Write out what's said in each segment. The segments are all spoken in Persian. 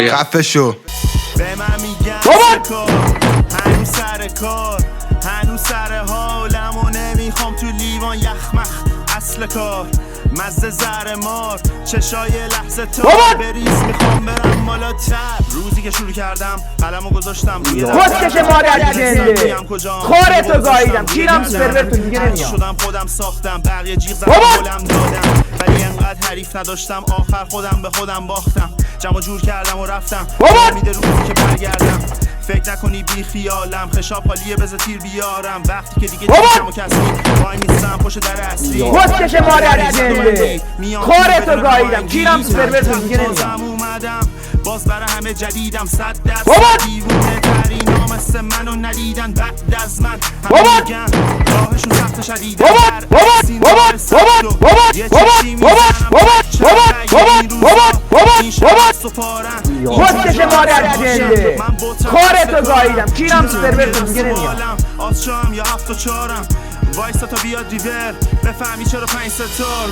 خفه شو. به من میگن کار هنوز سر کار، هنوز سر حالم و نمیخوام تو لیوان یخمخ اصل کار مزه زر مار چشای لحظه تا بریز میخوام برم بالاتر. روزی که شروع کردم قلمو گذاشتم روی خودکش مادر جنده خورتو گاییدم کیرم سرورتون دیگه نمیام. شدم خودم ساختم بقیه جیغ زدم گلم دادم ولی انقدر حریف نداشتم آخر خودم به خودم باختم. جمع جور کردم و رفتم میده روزی که برگردم. فکر نکنی بی خیالم خشاب حالیه بذار تیر بیارم وقتی که دیگه دیدم و کسی وای نیستم پشت در اصلی. خودکش مادر جنده خورتو گاییدم کیرم سرورتون دیگه نمیام. باز برای همه جدیدم 100% دیوونه ترین ها مثل منو ندیدن بعد از من همه میگن راهشون سخت شدیده سینه سخت و یه چیزی خودکش مادر جنده خورتو گاییدم کیرم سرورتون دیگه نمیام. آز شام یا 7 و 4م وایستا تا بیاد ریور بفهمی چرا 5 ستار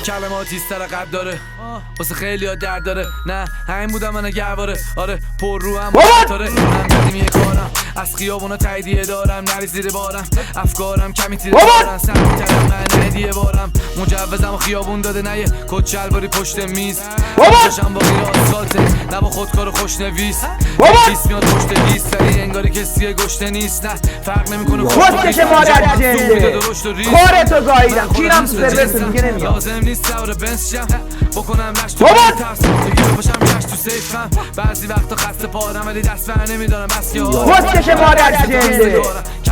کلماتی سر قد داره واسه خیلی ها درد داره. نه همین بودم من گهواره آره پر رو هم تاره. من قدیمی کارم از خیابونا تاییدیه دارم نری زیر بارم افکارم کمی تیره دارم سمتی ترم من هدیه بارم مجوزم و خیابون داده نه یه کت شلواری پشت میز باشم با غیر آسفالته نه با خودکار خوش نویس دیس میاد پشت دیس ولی انگاری کسی گشته نیست. نه فرق نمیکنه خودکش مادر جنده خورتو گاییدم کیرم سرورتون دیگه نمیام. لازم نیست سوار بنز شم بکنم نشت تو ترس دیگه باشم کش تو سیفم بعضی وقتا خسته پارم ولی دست بر نمیدارم بس یا خودکش مادر جنده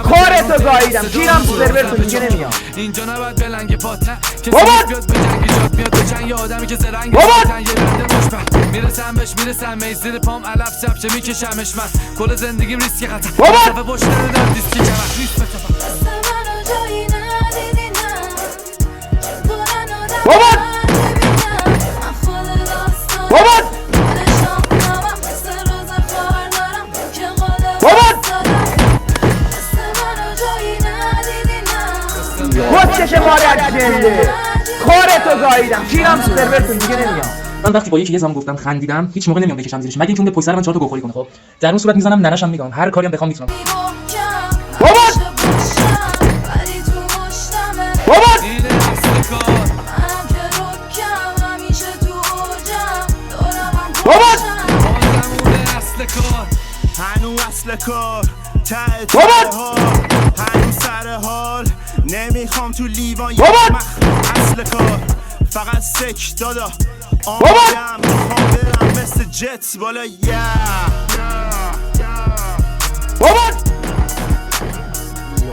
خورتو گاییدم کیرم سرورتون دیگه نمیام. اینجا نباید بلنگ پات کسی بیاد به جنگ جات میاد تو چنگ آدمی که زرنگ تن یه بنده مشبه میرسم بهش میرسم میزیر پام علف چپچه میکشمش من کل زندگیم ریسک خطر دفعه پشت ندارم دیسکی چمک ریس بچفم خودکش مادر جنده خورتو گاییدم کیرم سرورتون دیگه نمیام. من وقتی با یکی یه زمان گفتم خندیدم هیچ موقع نمیام بکشم زیرش مگه اینکه اون پشت سر من 4 تا گوخوری کنه. خب در اون صورت میزنم ننشم میگم هر کاری هم بخوام میتونم. هنو اصل کار ته هنو سر حال نمیخوام تو لیوان یخمخ اصل کار فقط سک دادا آمدم میخوام برم مثل جت بالا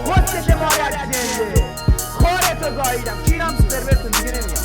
خودکش مادر جنده خورتو گاییدم کیرم سرورتون دیگه نمیام.